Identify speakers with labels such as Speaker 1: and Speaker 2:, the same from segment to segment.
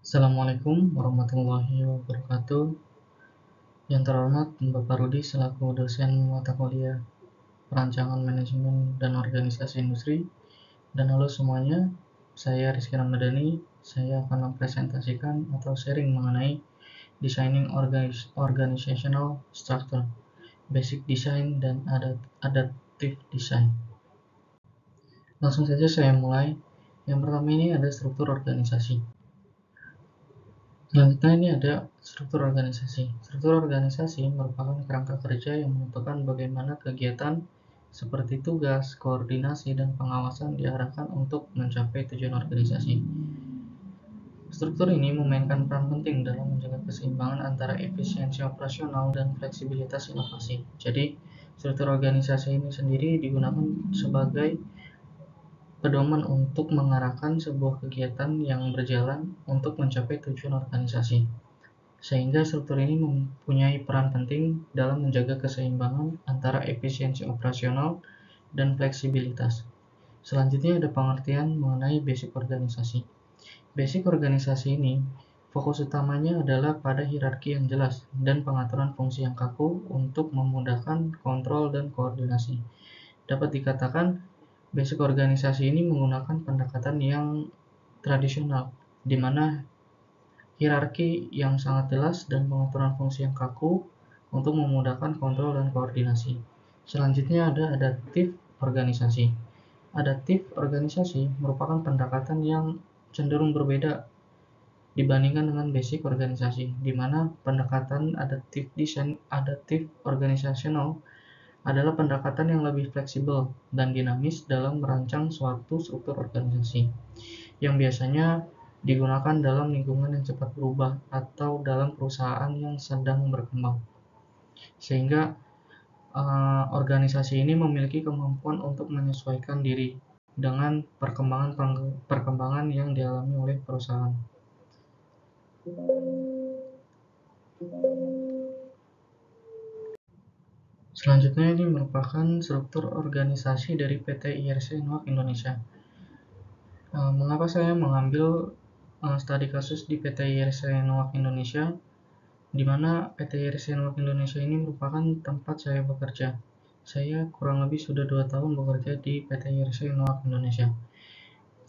Speaker 1: Assalamualaikum warahmatullahi wabarakatuh. Yang terhormat Bapak Rudi selaku dosen mata kuliah Perancangan Manajemen dan Organisasi Industri. Dan halo semuanya, saya Rizky Ramadhani. Saya akan mempresentasikan atau sharing mengenai Designing Organizational Structure, Basic Design, dan Adaptive Design. Langsung saja saya mulai. Yang pertama ini ada struktur organisasi. Selanjutnya ini ada struktur organisasi. Struktur organisasi merupakan kerangka kerja yang menentukan bagaimana kegiatan seperti tugas, koordinasi, dan pengawasan diarahkan untuk mencapai tujuan organisasi. Struktur ini memainkan peran penting dalam menjaga keseimbangan antara efisiensi operasional dan fleksibilitas inovasi. Jadi, struktur organisasi ini sendiri digunakan sebagai pedoman untuk mengarahkan sebuah kegiatan yang berjalan untuk mencapai tujuan organisasi. Sehingga struktur ini mempunyai peran penting dalam menjaga keseimbangan antara efisiensi operasional dan fleksibilitas. Selanjutnya ada pengertian mengenai basic organisasi. Basic organisasi ini fokus utamanya adalah pada hierarki yang jelas dan pengaturan fungsi yang kaku untuk memudahkan kontrol dan koordinasi. Dapat dikatakan, basic organisasi ini menggunakan pendekatan yang tradisional, di mana hierarki yang sangat jelas dan pengaturan fungsi yang kaku untuk memudahkan kontrol dan koordinasi. Selanjutnya ada adaptif organisasi. Adaptif organisasi merupakan pendekatan yang cenderung berbeda dibandingkan dengan basic organisasi, di mana pendekatan adaptif organisasional adalah pendekatan yang lebih fleksibel dan dinamis dalam merancang suatu struktur organisasi, yang biasanya digunakan dalam lingkungan yang cepat berubah atau dalam perusahaan yang sedang berkembang. Sehingga organisasi ini memiliki kemampuan untuk menyesuaikan diri dengan perkembangan yang dialami oleh perusahaan. Selanjutnya ini merupakan struktur organisasi dari PT IRC Nuak Indonesia. Mengapa saya mengambil studi kasus di PT IRC Nuak Indonesia, di mana PT IRC Nuak Indonesia ini merupakan tempat saya bekerja. Saya kurang lebih sudah 2 tahun bekerja di PT IRC Nuak Indonesia.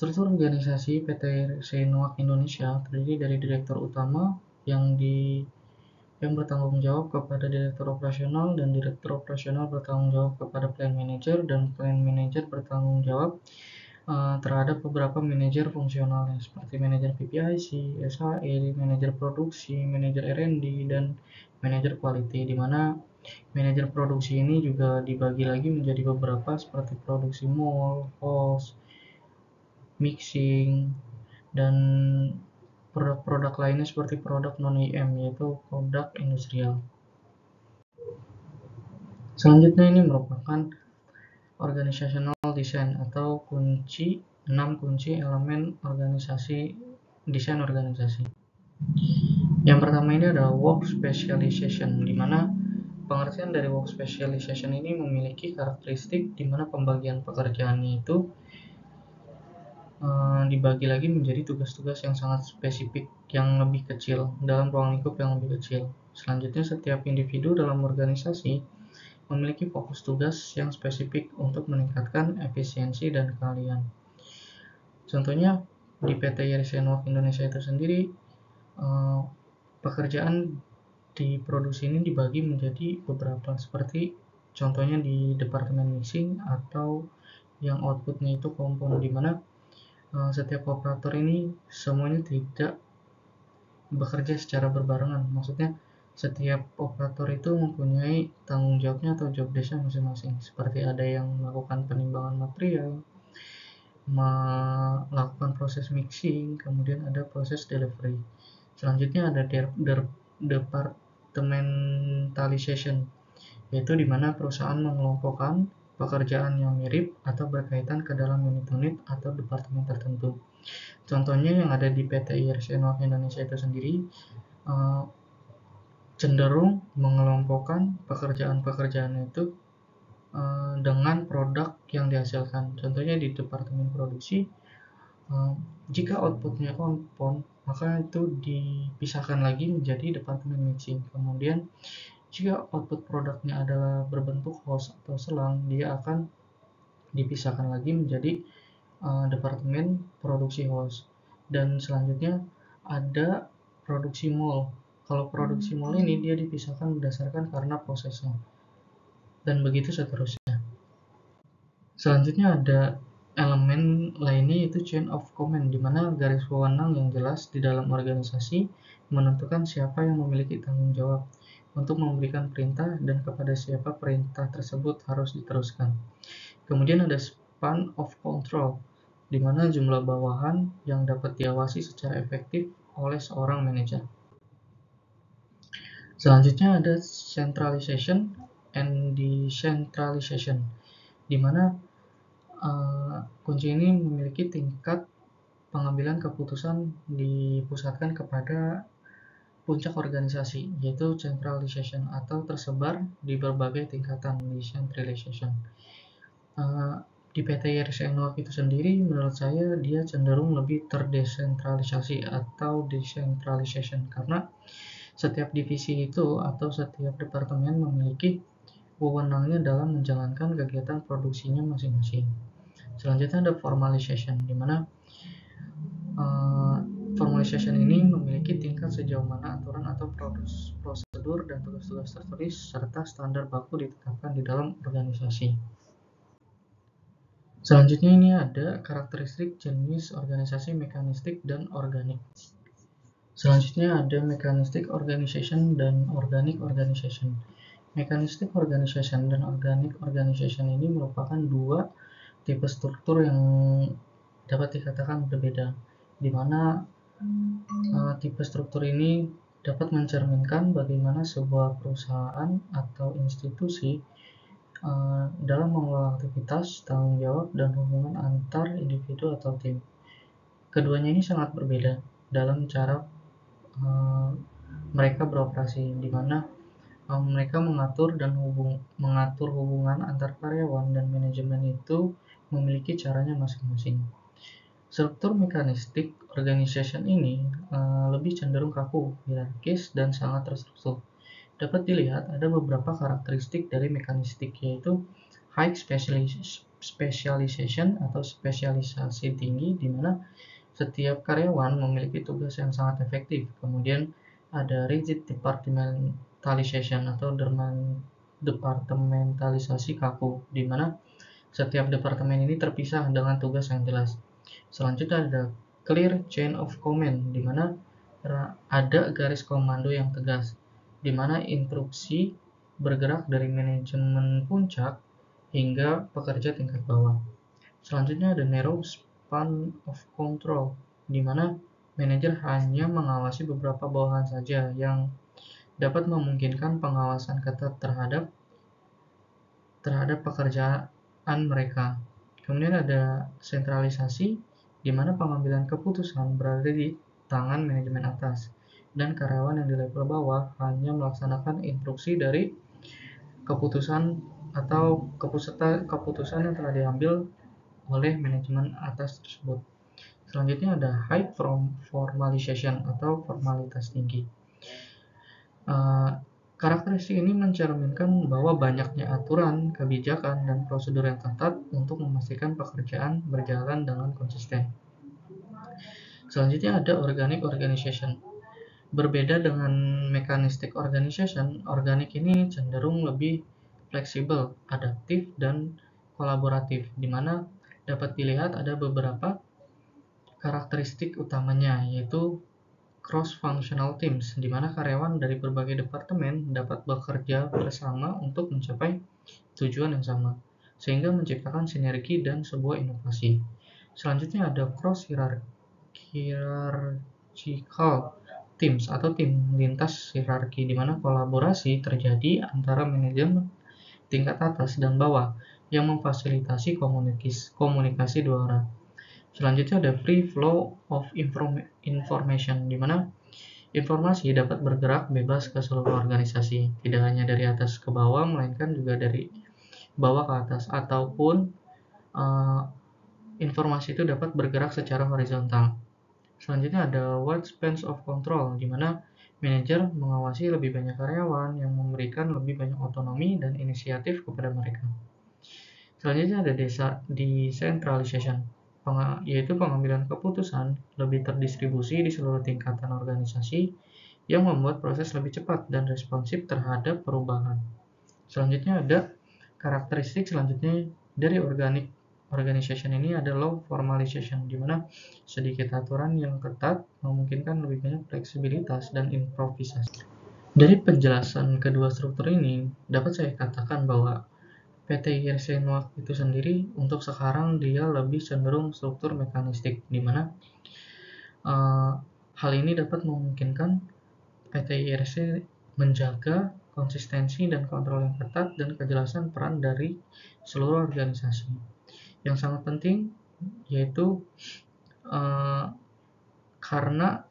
Speaker 1: Struktur organisasi PT IRC Nuak Indonesia terdiri dari direktur utama yang bertanggung jawab kepada direktur operasional, dan direktur operasional bertanggung jawab kepada plan manager, dan plan manager bertanggung jawab terhadap beberapa manajer fungsionalnya seperti manajer PPIC, SHE, manajer produksi, manajer R&D, dan manajer quality, di mana manajer produksi ini juga dibagi lagi menjadi beberapa seperti produksi mold, host, mixing, dan produk-produk lainnya seperti produk non-IM, yaitu produk industrial. Selanjutnya ini merupakan organizational design atau 6 kunci elemen desain organisasi. Yang pertama ini adalah work specialization, di mana pengertian dari work specialization ini memiliki karakteristik di mana pembagian pekerjaannya itu dibagi lagi menjadi tugas-tugas yang sangat spesifik, yang lebih kecil, dalam ruang lingkup yang lebih kecil. Selanjutnya, setiap individu dalam organisasi memiliki fokus tugas yang spesifik untuk meningkatkan efisiensi dan keahlian. Contohnya, di PT IRC Nuak Indonesia itu sendiri, pekerjaan di produksi ini dibagi menjadi beberapa, seperti contohnya di departemen mixing atau yang outputnya itu kompon, di mana setiap operator ini semuanya tidak bekerja secara berbarengan. Maksudnya setiap operator itu mempunyai tanggung jawabnya atau job desk-nya masing-masing. Seperti ada yang melakukan penimbangan material, melakukan proses mixing, kemudian ada proses delivery. Selanjutnya ada departmentalization, yaitu di mana perusahaan mengelompokkan pekerjaan yang mirip atau berkaitan ke dalam unit-unit atau departemen tertentu. Contohnya yang ada di PT IRC Nuak Indonesia itu sendiri cenderung mengelompokkan pekerjaan-pekerjaan itu dengan produk yang dihasilkan. Contohnya di departemen produksi, Jika outputnya compound, maka itu dipisahkan lagi menjadi departemen mixing. Kemudian jika output produknya adalah berbentuk hose atau selang, dia akan dipisahkan lagi menjadi departemen produksi hose. Dan selanjutnya ada produksi mol. Kalau produksi mol ini dia dipisahkan berdasarkan karena prosesnya, dan begitu seterusnya. Selanjutnya ada elemen lainnya, yaitu chain of command, di mana garis wewenang yang jelas di dalam organisasi menentukan siapa yang memiliki tanggung jawab untuk memberikan perintah dan kepada siapa perintah tersebut harus diteruskan. Kemudian ada span of control, di mana jumlah bawahan yang dapat diawasi secara efektif oleh seorang manajer. Selanjutnya ada centralization and decentralization, di mana kunci ini memiliki tingkat pengambilan keputusan dipusatkan kepada puncak organisasi, yaitu centralization, atau tersebar di berbagai tingkatan, decentralization. Di PT Iris Network itu sendiri, menurut saya dia cenderung lebih terdesentralisasi atau decentralization, karena setiap divisi itu atau setiap departemen memiliki wewenangnya dalam menjalankan kegiatan produksinya masing-masing. Selanjutnya ada formalization, di mana formalization ini memiliki tingkat sejauh mana aturan atau prosedur dan tugas-tugas tertulis serta standar baku ditetapkan di dalam organisasi. Selanjutnya ini ada karakteristik jenis organisasi mekanistik dan organik. Selanjutnya ada mechanistic organization dan organic organization. Mechanistic organization dan organic organization ini merupakan dua tipe struktur yang dapat dikatakan berbeda, di mana tipe struktur ini dapat mencerminkan bagaimana sebuah perusahaan atau institusi dalam mengelola aktivitas, tanggung jawab, dan hubungan antar individu atau tim. Keduanya ini sangat berbeda dalam cara mereka beroperasi, di mana mereka mengatur hubungan antar karyawan dan manajemen itu memiliki caranya masing-masing. Struktur mekanistik organization ini lebih cenderung kaku, hierarkis, dan sangat terstruktur. Dapat dilihat ada beberapa karakteristik dari mekanistik, yaitu high specialization atau spesialisasi tinggi, di mana setiap karyawan memiliki tugas yang sangat efektif. Kemudian ada rigid departmentalization atau departementalisasi kaku, di mana setiap departemen ini terpisah dengan tugas yang jelas. Selanjutnya ada clear chain of command, di mana ada garis komando yang tegas, di mana instruksi bergerak dari manajemen puncak hingga pekerja tingkat bawah. Selanjutnya ada narrow span of control, di mana manajer hanya mengawasi beberapa bawahan saja yang dapat memungkinkan pengawasan ketat terhadap pekerjaan mereka. Kemudian ada sentralisasi, di mana pengambilan keputusan berada di tangan manajemen atas, dan karyawan yang di level bawah hanya melaksanakan instruksi dari keputusan atau keputusan yang telah diambil oleh manajemen atas tersebut. Selanjutnya ada high formalization atau formalitas tinggi. Karakteristik ini mencerminkan bahwa banyaknya aturan, kebijakan, dan prosedur yang ketat untuk memastikan pekerjaan berjalan dengan konsisten. Selanjutnya ada organic organization. Berbeda dengan mechanistic organization, organik ini cenderung lebih fleksibel, adaptif, dan kolaboratif, di mana dapat dilihat ada beberapa karakteristik utamanya, yaitu cross-functional teams, di mana karyawan dari berbagai departemen dapat bekerja bersama untuk mencapai tujuan yang sama, sehingga menciptakan sinergi dan sebuah inovasi. Selanjutnya ada cross-hierarchical teams atau tim lintas hierarki, di mana kolaborasi terjadi antara manajemen tingkat atas dan bawah yang memfasilitasi komunikasi dua arah. Selanjutnya ada free flow of information, di mana informasi dapat bergerak bebas ke seluruh organisasi, tidak hanya dari atas ke bawah, melainkan juga dari bawah ke atas, ataupun informasi itu dapat bergerak secara horizontal. Selanjutnya ada wide span of control, di mana manajer mengawasi lebih banyak karyawan yang memberikan lebih banyak otonomi dan inisiatif kepada mereka. Selanjutnya ada decentralization, yaitu pengambilan keputusan lebih terdistribusi di seluruh tingkatan organisasi yang membuat proses lebih cepat dan responsif terhadap perubahan. Selanjutnya ada karakteristik selanjutnya dari organization ini ada low formalization, di mana sedikit aturan yang ketat memungkinkan lebih banyak fleksibilitas dan improvisasi. Dari penjelasan kedua struktur ini, dapat saya katakan bahwa PT IRC Nuak itu sendiri untuk sekarang dia lebih cenderung struktur mekanistik, di mana hal ini dapat memungkinkan PT IRC menjaga konsistensi dan kontrol yang ketat dan kejelasan peran dari seluruh organisasi. Yang sangat penting yaitu karena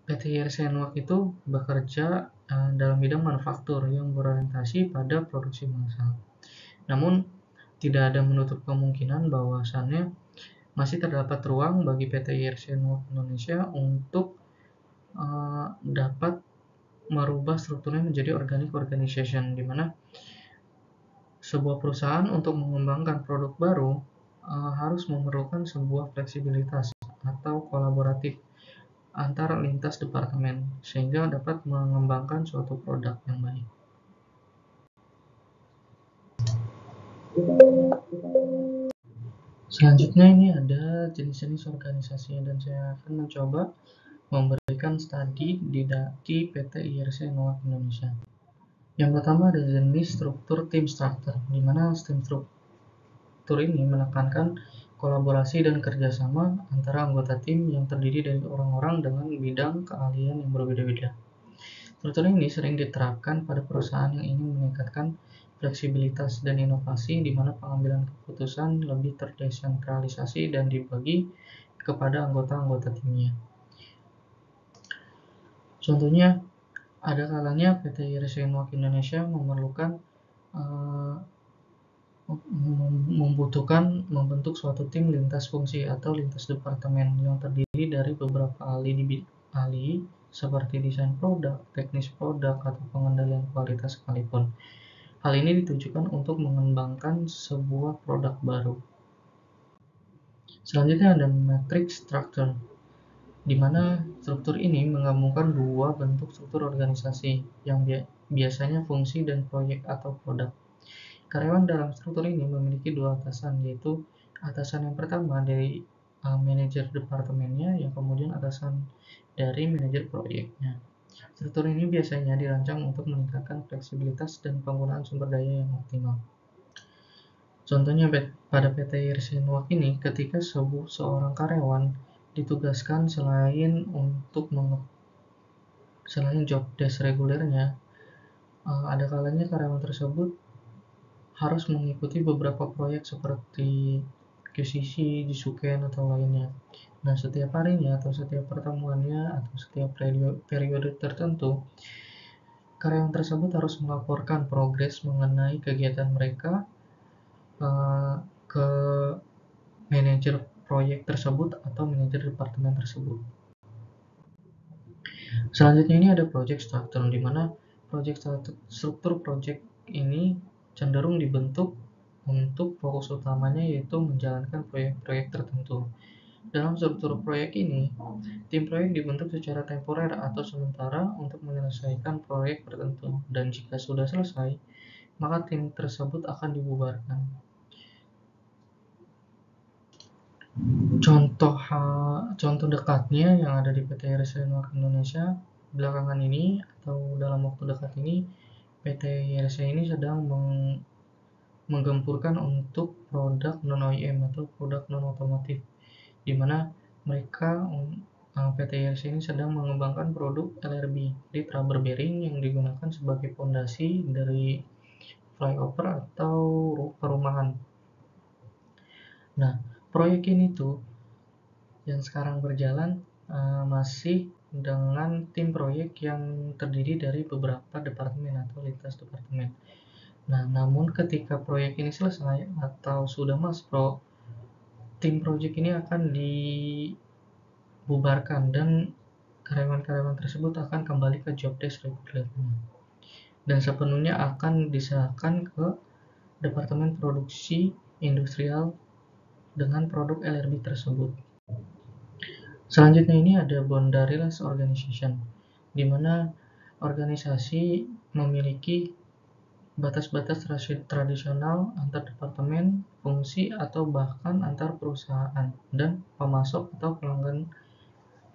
Speaker 1: PT IRC Nuak itu bekerja dalam bidang manufaktur yang berorientasi pada produksi massal. Namun, tidak ada menutup kemungkinan bahwasannya masih terdapat ruang bagi PT IRC Nuak Indonesia untuk dapat merubah strukturnya menjadi organic organization, di mana sebuah perusahaan untuk mengembangkan produk baru harus memerlukan sebuah fleksibilitas atau kolaboratif antar lintas departemen sehingga dapat mengembangkan suatu produk yang baik. Selanjutnya ini ada jenis-jenis organisasi dan saya akan mencoba memberikan studi di PT IRC Nuak Indonesia. Yang pertama ada jenis struktur team structure, di mana tim struktur ini menekankan kolaborasi dan kerjasama antara anggota tim yang terdiri dari orang-orang dengan bidang keahlian yang berbeda-beda. Struktur ini sering diterapkan pada perusahaan yang ingin meningkatkan fleksibilitas dan inovasi, di mana pengambilan keputusan lebih terdesentralisasi dan dibagi kepada anggota-anggota timnya. Contohnya, ada kalanya PT IRC Nuak Indonesia membentuk suatu tim lintas fungsi atau lintas departemen yang terdiri dari beberapa ahli seperti desain produk, teknis produk, atau pengendalian kualitas sekalipun. Hal ini ditujukan untuk mengembangkan sebuah produk baru. Selanjutnya ada matrix structure, di mana struktur ini menggabungkan dua bentuk struktur organisasi yang biasanya fungsi dan proyek atau produk. Karyawan dalam struktur ini memiliki dua atasan, yaitu atasan yang pertama dari manajer departemennya, yang kemudian atasan dari manajer proyeknya. Struktur ini biasanya dirancang untuk meningkatkan fleksibilitas dan penggunaan sumber daya yang optimal. Contohnya pada PT IRC Nuak ini, ketika seorang karyawan ditugaskan selain job desk regulernya, ada kalanya karyawan tersebut harus mengikuti beberapa proyek seperti QCC, Jisuken, atau lainnya. Nah, setiap harinya atau setiap pertemuannya atau setiap periode tertentu, karyawan tersebut harus melaporkan progres mengenai kegiatan mereka ke manajer proyek tersebut atau manajer departemen tersebut. Selanjutnya ini ada project structure, di mana struktur project ini cenderung dibentuk untuk fokus utamanya yaitu menjalankan proyek-proyek tertentu. Dalam struktur proyek ini, tim proyek dibentuk secara temporer atau sementara untuk menyelesaikan proyek tertentu, dan jika sudah selesai, maka tim tersebut akan dibubarkan. Contoh dekatnya yang ada di PT IRC Nuak Indonesia belakangan ini atau dalam waktu dekat ini, PT IRC ini sedang menggempurkan untuk produk non-OEM atau produk non-otomotif, di mana PT IRC ini sedang mengembangkan produk LRB, lead rubber bearing, yang digunakan sebagai fondasi dari flyover atau perumahan. Nah, proyek ini tuh yang sekarang berjalan masih dengan tim proyek yang terdiri dari beberapa departemen atau lintas departemen. Nah, namun ketika proyek ini selesai atau sudah mass pro, tim project ini akan dibubarkan dan karyawan-karyawan tersebut akan kembali ke job desk regulernya dan sepenuhnya akan diserahkan ke Departemen Produksi Industrial dengan produk LRB tersebut. Selanjutnya ini ada boundaryless organization, di mana organisasi memiliki batas-batas tradisional antar departemen, fungsi, atau bahkan antar perusahaan, dan pemasok atau pelanggan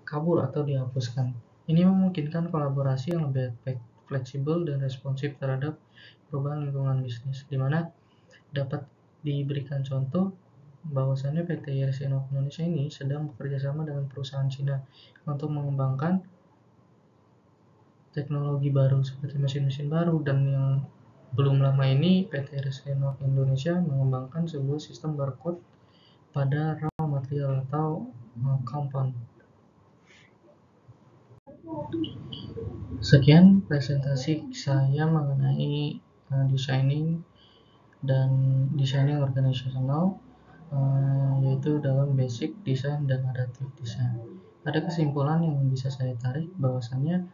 Speaker 1: kabur atau dihapuskan. Ini memungkinkan kolaborasi yang lebih fleksibel dan responsif terhadap perubahan lingkungan bisnis, di mana dapat diberikan contoh bahwasannya PT IRC Innov Indonesia ini sedang bekerjasama dengan perusahaan Cina untuk mengembangkan teknologi baru seperti mesin-mesin baru, dan yang belum lama ini PT IRC Innov Indonesia mengembangkan sebuah sistem barcode pada raw material atau compound. Sekian presentasi saya mengenai designing organisasional, yaitu dalam basic design dan adaptive design. Ada kesimpulan yang bisa saya tarik bahwasannya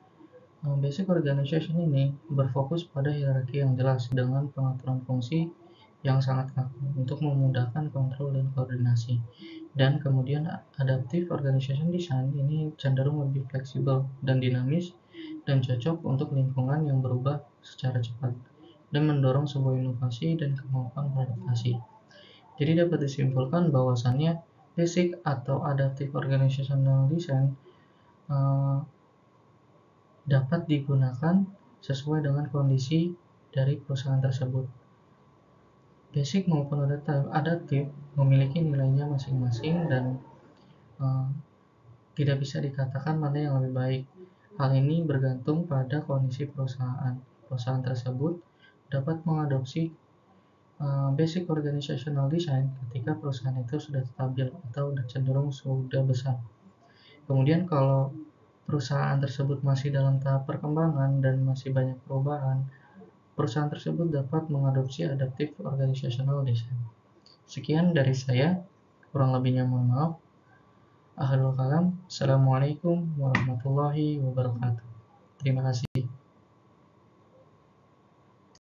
Speaker 1: basic organization ini berfokus pada hierarki yang jelas dengan pengaturan fungsi yang sangat kaku untuk memudahkan kontrol dan koordinasi. Dan kemudian adaptive organization design ini cenderung lebih fleksibel dan dinamis dan cocok untuk lingkungan yang berubah secara cepat dan mendorong sebuah inovasi dan kemampuan beradaptasi. Jadi dapat disimpulkan bahwasannya basic atau adaptive organizational design dapat digunakan sesuai dengan kondisi dari perusahaan tersebut. Basic maupun adaptive memiliki nilainya masing-masing dan tidak bisa dikatakan mana yang lebih baik. Hal ini bergantung pada kondisi perusahaan. Perusahaan tersebut dapat mengadopsi basic organizational design ketika perusahaan itu sudah stabil atau cenderung sudah besar. Kemudian kalau perusahaan tersebut masih dalam tahap perkembangan dan masih banyak perubahan, perusahaan tersebut dapat mengadopsi adaptive organizational design. Sekian dari saya, kurang lebihnya mohon maaf. Akhirul kalam, Assalamualaikum warahmatullahi wabarakatuh. Terima kasih.